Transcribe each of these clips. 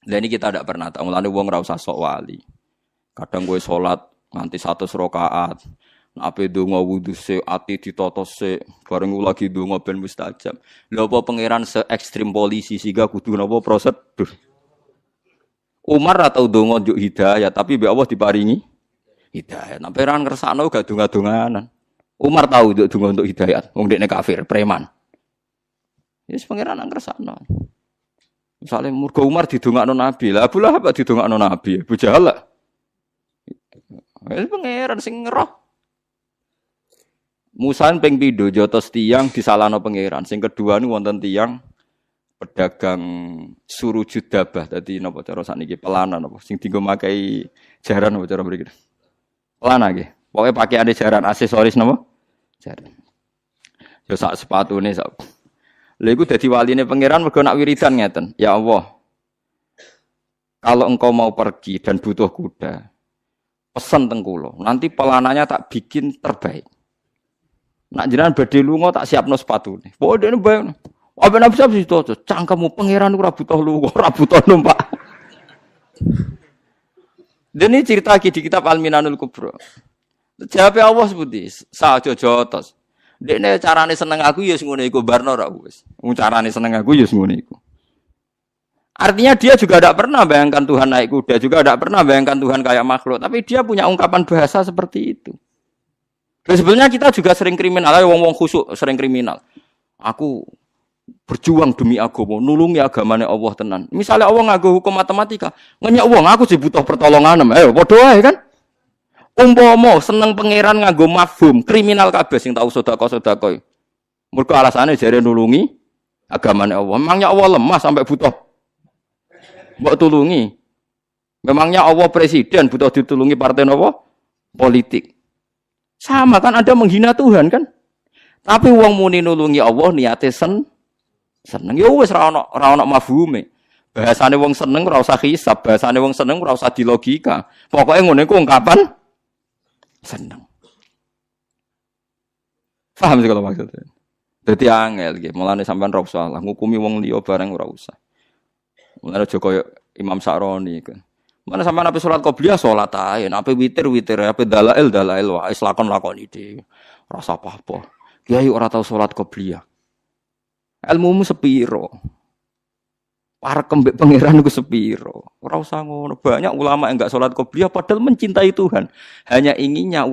Lah ini kita tidak pernah tahu. Mulane wong ora usah sok wali. Kadang kowe salat nganti 100 rakaat. Nek ape ndonga wudu sik, ati ditata sik, bareng lagi ndonga ben mustajab. Lha apa pangeran se ekstrim polisi sehingga kudu napa prosedur. Umar atau ndonga njuk hidayah, tapi mbek Allah diparingi hidayah. Nek pangeran ngersakno gak donga-donganan. Umar tahu njuk donga untuk hidayah, wong dekne kafir, preman. Wis pangeran ngersakno. Misalnya murga Umar didongakno Nabi, lah Abu Lahab didongakno Nabi, Abu Jahal lah. Wis pangeran sing ngeroh. Musa ping pindho jotos tiyang disalahno pangeran. Sing kedua niku wonten tiyang pedagang surujud dabah. Dadi napa cara sakniki pelana napa sing dienggo makai jaran napa cara mriki. Pelana nggih. Pokoke pakaiane jaran aksesoris napa? Jaran. Yo sak sepatune sak. Lha iku dadi waline pangeran mergo nak wiridan ngeten. Ya Allah. Kalau engkau mau pergi dan butuh kuda, pesan teng kula. Nanti pelananya tak bikin terbaik. Nak jenengan badhe lunga tak siapno sepatune. Pokoke dene bayang. Apa nabi sab situ cangkemmu pangeran ora butuh lunga, ora butuh numpak. Dene cerita di kitab Al-Minanul Kubra. Jawab Allah seputi, sajo jotos. Dekne carane seneng aku ya ngono iku barno ra wis. Wong carane seneng aku ya ngono iku. Artinya dia juga tidak pernah bayangkan Tuhan naik kuda, juga tidak pernah bayangkan Tuhan kayak makhluk, tapi dia punya ungkapan bahasa seperti itu. Dan sebenarnya kita juga sering kriminal, wong-wong khusuk sering kriminal. Aku berjuang demi agama, nulungi agamane Allah tenan. Misalnya Allah nganggo hukum matematika, ngenyak wong aku sih butuh pertolongan, padha wae kan. Umpama seneng pangeran nganggo mafhum, kriminal kabeh sing tau sedekah-sedekah. Mergo alasane jare nulungi agamane Allah. Memangnya Allah lemah sampai butuh mbok tulungi. Memangnya Allah presiden butuh ditulungi partai napa? Politik. Sama kan ada menghina Tuhan kan? Tapi wong muni nulungi Allah niate seneng. Ya wis ora ono mafhume. Bahasane wong seneng ora usah hisab, bahasane wong seneng ora usah dilogika. Pokoke ngene iku ungkapan seneng. Paham sih kalau maksudnya? Dadi angel nggih, mulane sampean ora usah lah ngukumi wong liya bareng ora usah. Mulane aja koyo Imam Sa'roni kan. Mana sampean ape salat qobliyah salat ae, ape witir, ape dalail wae lakon iki. Rasa apa-apa. Kiai ora tau salat qobliyah. Ilmumu sepiro? Para kembek pangeran iku sepiro? Ora usah ngono. Banyak ulama yang enggak salat qobliyah padahal mencintai Tuhan. Hanya inginnya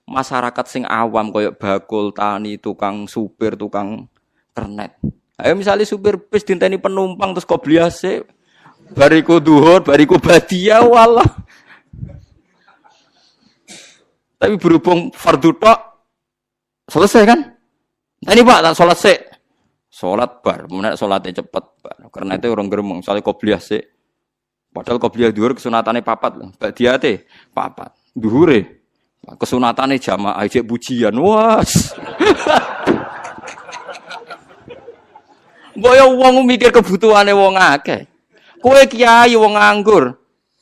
masyarakat sing awam koyo bakul, tani, tukang supir, tukang kernet. Ayo misalnya supir bis dinteni penumpang terus qobliyah sik bariku duhur, bariku badiah walah. Tapi berhubung fardu tok selesai kan? Tadi Pak tak salat sik. Salat bar, menak salate cepet bar. Karena itu orang gremeng, soalnya qobliyah sik. Padahal qobliyah duhur kesunatane papat lho. Badiah te papat. Duhure kesunatane jamaah ijek pujian. Was. Boyo wong mikir kebutuhane wong akeh. Kowe kiai wong nganggur.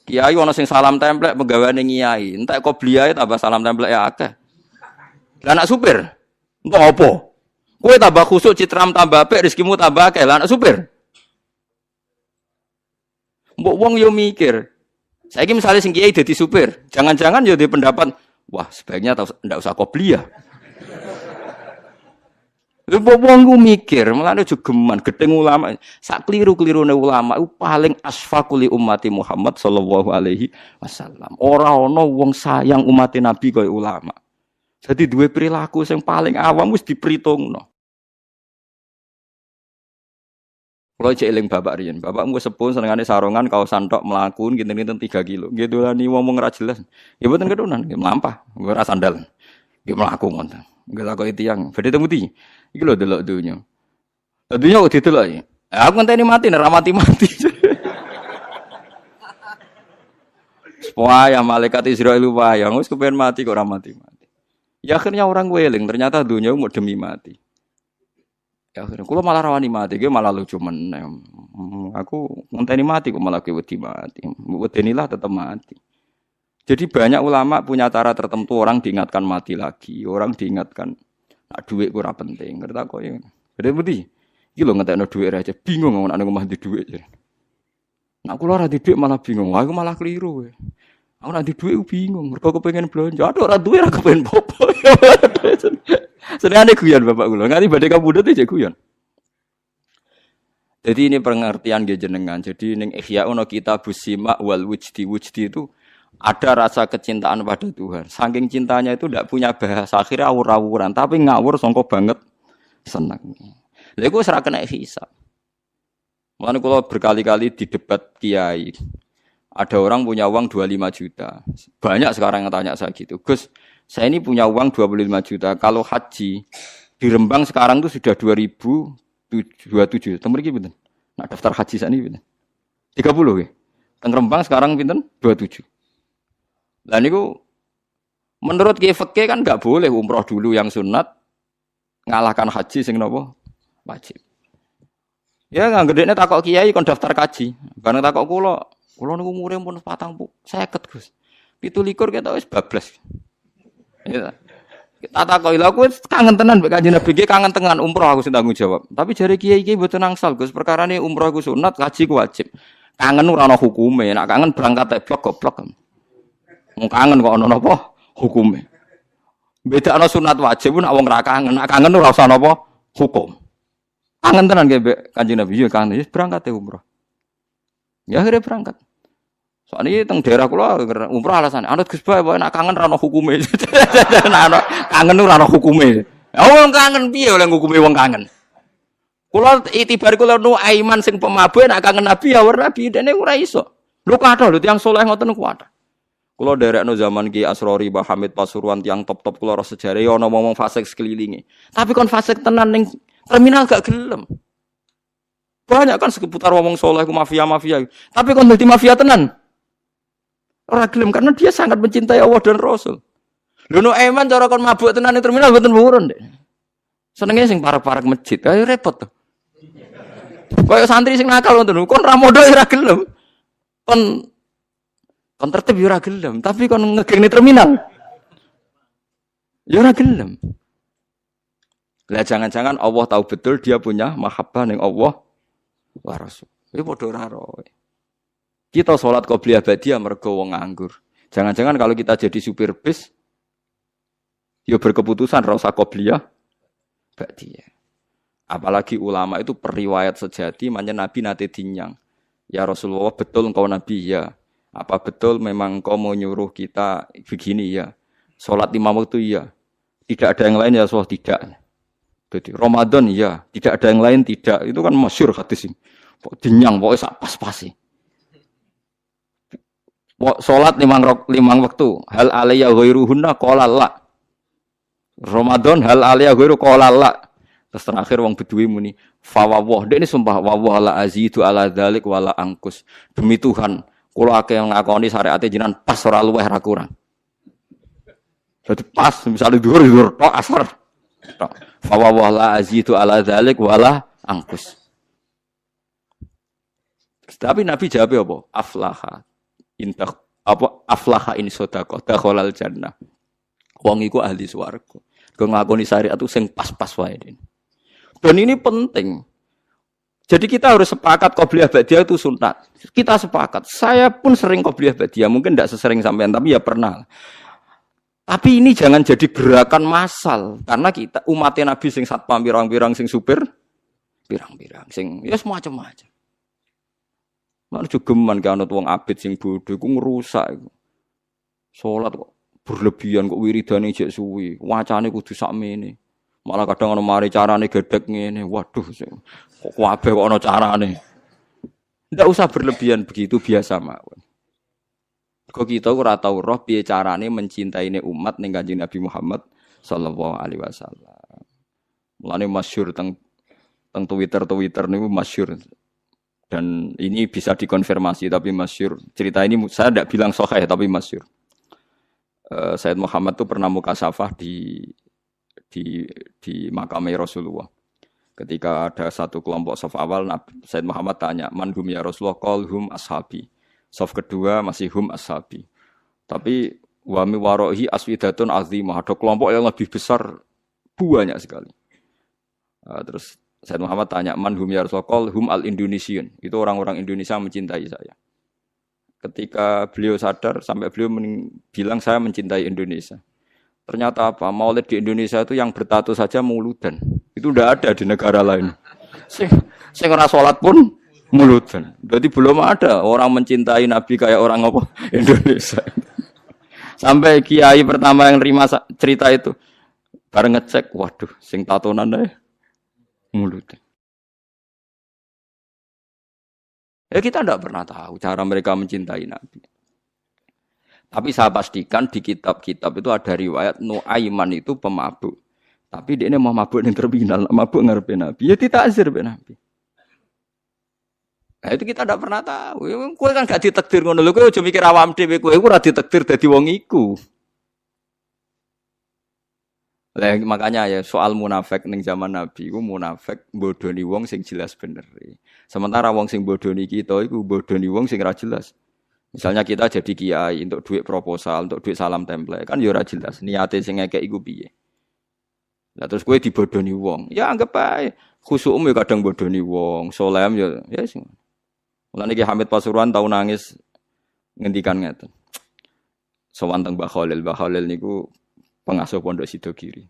Kiai ana sing salam templek penggaweane kiai. Entek qobliyah tambah salam templek ya akeh. Lah anak supir. Entuk apa? Kowe tambah khusuk citram tambah apik rezekimu tambah akeh. Lah anak supir. Mbok wong yo mikir. Saiki misale sing kiai dadi supir, jangan-jangan yo di pendapat, wah sebaiknya ndak usah qobliyah. Wong ku mikir, mulane aja geman gedeng ulama. Sak kliru-klirune ulama iku paling asfaquli ummati Muhammad sallallahu alaihi wasallam. Ora ana wong sayang umat Nabi kaya ulama. Jadi duwe perilaku sing paling awam wis diperhitungno. Kulo cek eling bapak riyen. Bapakmu sepuh senengane sarongan kaos santok mlaku kinten-kinten 3 kilo. Nggih dolani ngomong ra jelas. Ya mboten kedunan, nggih mlampah, ora sandal. Nggih mlaku ngoten. Nggih lakoki tiyang. Badhe temuti. Iki lho delok dunya. Dunya kok dideloki. Aku ngenteni mati nek ra mati-mati. Wah, ya malaikat Israil wayang wis kepen mati kok ora mati-mati. Ya akhirnya orang weling, ternyata dunia mau demi mati. Ya akhirnya kula malah rawani mati, ge malah lucu meneh. Aku ngenteni mati kok malah wedi mati. Wedenilah tetap mati. Jadi banyak ulama punya cara tertentu orang diingatkan mati lagi, orang diingatkan nak duit ora penting. Ngerti kok ya. Gede budi. Iki lho ngentekno dhuwit aja bingung ngomong ana omah di dhuwit. Nak kula ora duit malah bingung. Wah, aku malah keliru kowe. Aku nak duit bingung. Mergo kepengin belanja. Aduh ora duwe ora kepengin popo. Senengane guyon bapak kula. Nganti badhe kabudut aja guyon. Jadi ini pengertian nggih jenengan. Jadi ning Ihya ono kitabus sima wal wujdi itu ada rasa kecintaan pada Tuhan. Saking cintanya itu tidak punya bahasa, akhirnya awur-awuran, tapi ngawur songko banget senang. Lha iku wis ora kena hisab. Mulane kula berkali-kali di debat kiai. Ada orang punya uang 25 juta. Banyak sekarang yang tanya saya gitu. Gus, saya ini punya uang 25 juta. Kalau haji di Rembang sekarang itu sudah 2027. Teng mriki pinten? Nak daftar haji sakniki pinten? 30 nggih. Teng Rembang sekarang pinten? 27. Lah niku menurut kiai fikih kan enggak boleh umroh dulu yang sunat ngalahkan haji sing napa? Wajib. Ya nggak gedene takok kiai kon daftar kaji. Bareng takok kula niku umure pun 50 Gus. 17 ketok wis bablas. Ya. Tak takoki lha kowe kangen tenan mbek Kanjeng Nabi iki kangen tenan umroh aku sing tanggung jawab. Tapi jare kiai iki mboten angsal Gus, perkarane umroh iku sunat, kaji ku wajib. Kangen ora ana hukume, nek kangen berangkat blok goblok. Wong kangen kok ana napa hukume. Bedakno sunat wajib nek wong ra kangen, nek kangen ora usah napa hukum. Kangen tenan nggih mbek Kanjeng Nabi yo kangen berangkat umroh. Ya akhirnya berangkat. Soalnya teng daerah kula umroh alasan anut Gus Bae nek kangen ra ono hukume. Kangen ora ono hukume. Wong kangen piye oleh hukume wong kangen. Kula itibar kula nu aiman sing pemabuk nek kangen Nabi ya ora Nabi dene ora iso. Lho kathah lho tiyang saleh ngoten kuwi. Kula derekno zaman Ki Asrori Mbah Hamid Pasuruan tiyang top-top kula ro sejarah ya ana ngomong fasik sekelilinge. Tapi kon fasik tenan ning terminal gak gelem. Banyak kan seputar ngomong saleh ku mafia-mafia. Tapi kon dadi mafia tenan. Ora gelem karena dia sangat mencintai Allah dan Rasul. Lho no eman cara kon mabuk tenan ning terminal mboten purun, Dek. Senenge sing parek-parek masjid. Ayo repot to. Kayak santri sing nakal ngoten kon ra modho ora gelem. Kon tertib yo ora gelem, tapi kon ngegeng ning terminal. Yo ora gelem. Lah jangan-jangan Allah tahu betul dia punya mahabbah ning Allah wa Rasul. Iki padha ora ro. Kita sholat qobliyah badiah mergo wong nganggur. Jangan-jangan kalau kita jadi supir bis, ya berkeputusan rasa qobliyah badiah. Apalagi ulama itu periwayat sejati, makanya Nabi nate dinyang. Ya Rasulullah betul engkau Nabi ya. Apa betul memang engkau mau nyuruh kita begini ya. Sholat 5 waktu ya. Tidak ada yang lain ya Rasulullah tidak. Jadi Ramadan ya. Tidak ada yang lain tidak. Itu kan masyhur hadis ini. Dinyang pokoknya sak pas-pasi. Salat 5 waktu. Hal alayya ghairuhunna qala la. Ramadan hal alayya ghairu qala la. Terus terakhir wong Bedui muni fa wawah. Dek ini sumpah wawah la azidu ala dzalik wala angkus. Demi Tuhan, kula akeh ngakoni syariate jenengan pas ora luweh ra kurang. Jadi pas misalnya dhuwur tok asar. Tok. Fa wawah la azidu ala dzalik wala angkus. Tapi Nabi jawab apa? Aflaha. Intah apa aflaha in sadaqah dakhalal jannah. Wong iku ahli swarga. Kok nglakoni syariat itu sing pas-pas wae. Dan ini penting. Jadi kita harus sepakat qobliyah badiah itu sunat. Kita sepakat. Saya pun sering qobliyah badiah, mungkin tidak sesering sampean tapi ya pernah. Tapi ini jangan jadi gerakan massal karena kita umatnya Nabi sing satpam pirang-pirang sing supir pirang-pirang sing ya semacam-macam. Nek jogeman ki anut wong abid sing bodho iku ngrusak iku. Salat kok berlebihan kok wiridane jek suwi, wacane kudu sakmene. Malah kadang ana mari carane gedhek ngene. Waduh, kok kabeh kok ana carane. Ndak usah berlebihan begitu biasa mawon. Kok kita ora tau roh piye carane mencintaine umat ning Kanjeng Nabi Muhammad sallallahu alaihi wasallam. Mulane masyhur teng Twitter niku masyhur. Dan ini bisa dikonfirmasi tapi masyhur. Cerita ini saya tidak bilang sahih tapi masyhur. Sayyid Muhammad itu pernah mukasafah di makamnya Rasulullah. Ketika ada satu kelompok saf awal, Sayyid Muhammad tanya, "Man hum ya Rasulullah?" Qal hum ashabi. Saf kedua masih hum ashabi. Tapi wa mi warohi aswidatun azimah. Ada kelompok yang lebih besar banyak sekali. Terus Said Muhammad tanya, "Man hum ya Rasulullah?" Hum al-Indonesian. Itu orang-orang Indonesia mencintai saya. Ketika beliau sadar sampai beliau bilang saya mencintai Indonesia. Ternyata apa? Maulid di Indonesia itu yang bertato saja muludan. Itu tidak ada di negara lain. Sing ora salat pun muludan. Berarti belum ada orang mencintai Nabi kayak orang apa? Indonesia. Sampai kiai pertama yang terima cerita itu bareng ngecek, waduh, sing tatonan ae muludan. Ya kita tidak pernah tahu cara mereka mencintai Nabi. Tapi saya pastikan di kitab-kitab itu ada riwayat Nuaiman itu pemabuk. Tapi dia ini mau mabuk yang terminal, mabuk ngarepe Nabi. Ya ditakzir be Nabi. Nah, itu kita tidak pernah tahu. Kowe kan gak ditakdir ngono lho, kowe aja mikir awam dhewe, kowe ora ditakdir dadi wong iku. Lah makanya ya soal munafik ning zaman Nabi iku munafik bodoni wong sing jelas bener. Sementara wong sing bodoni kita iku bodoni wong sing ora jelas. Misalnya kita jadi kiai untuk duit proposal, untuk duit salam template, kan ya ora jelas niate sing ngekek iku piye. Lah terus kowe dibodoni wong, ya anggap ae khusukmu ya kadang bodoni wong, solem ya sing. Mulane Ki Hamid Pasuruan tau nangis ngendikan ngeten. Sowan teng Mbah Khalil niku pengasuh Pondok Sidogiri.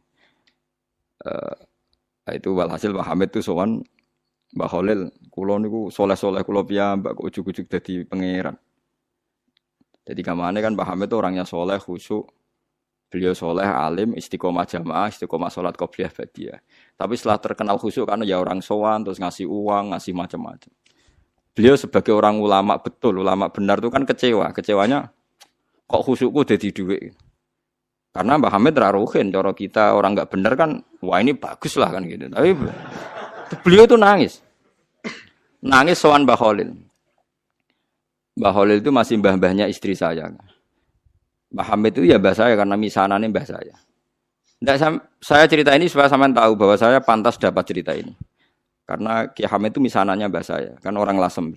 Itu walhasil Mbah Hamid itu sowan Mbah Khalil, kula niku soleh-soleh kula piyambak kok ujug-ujug dadi pangeran. Jadi kamane kan Mbah Hamid itu orangnya soleh, khusyuk. Beliau soleh, alim, istiqomah jamaah, istiqomah sholat qobliyah ba'diyah. Tapi setelah terkenal khusyuk karena ya orang sowan, terus ngasih uang, ngasih macam-macam. Beliau sebagai orang ulama betul, ulama benar itu kan kecewa. Kecewanya kok khusyukku jadi duit. Karena Mbah Hamid raruhin, cara kita orang nggak benar kan, wah ini bagus lah kan gitu. Tapi beliau itu nangis sowan Mbah Khalil. Mbah Khalil itu masih mbah-mbahnya istri saya. Mbah Hamid itu ya mbah saya karena misanannya mbah saya. Nggak, saya cerita ini supaya sampean tahu bahwa saya pantas dapat cerita ini. Karena Ki Hamid itu misanannya mbah saya, kan orang Lasem.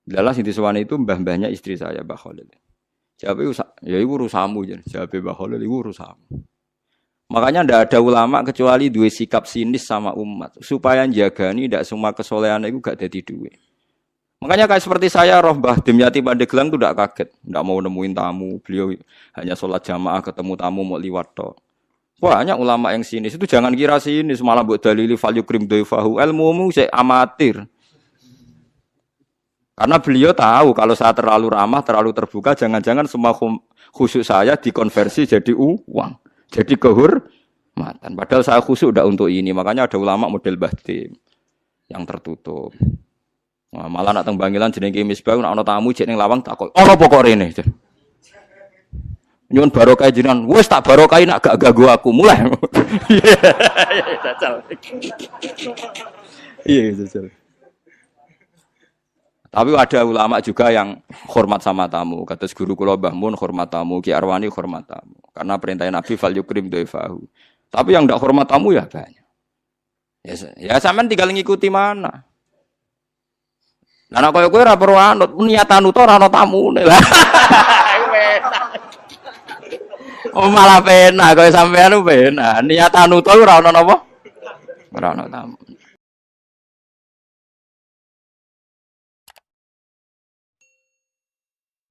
Dalam Siti Suwani itu mbah-mbahnya istri saya, Mbah Khalil. Jawab ya iku urusamu jan. Jawab Mbah Khalil iku urusamu. Makanya ndak ada ulama kecuali dua sikap sinis sama umat supaya njagani ndak semua kesolehan itu gak dadi duwe. Makanya kayak seperti saya roh Mbah Dimyati Pandeglang itu tidak kaget, tidak mau nemuin tamu, beliau hanya sholat jamaah ketemu tamu mau liwat tok. Banyak ulama yang sinis itu jangan kira sinis malah buat dalili fal yukrim dhaifahu, ilmumu saya amatir. Karena beliau tahu kalau saya terlalu ramah, terlalu terbuka, jangan-jangan semua khusyuk saya dikonversi jadi uang, jadi kehormatan. Padahal saya khusyuk udah untuk ini, makanya ada ulama model Mbah Dim yang tertutup. Nah, malah nak teng Bangilan jenenge Misbah nak ana tamu jek ning lawang takok. Ana apa kok rene? Nyuwun barokah jenengan. Wis tak barokahi nak gak ganggu aku. Mulai. Iya, jajal. Iya, jajal. Tapi ada ulama juga yang hormat sama tamu. Kados guru kula Mbah Mun hormat tamu, Ki Arwani hormat tamu. Karena perintah Nabi fal yukrim dhaifahu. Tapi yang ndak hormat tamu ya banyak. Ya sampean tinggal ngikuti mana. Lah nek kowe ora perlu anut niatan uta ora ana tamune. Lah. Oh malah penak kowe sampean penak. Niatan uta ora ana napa? Ora ana tamu.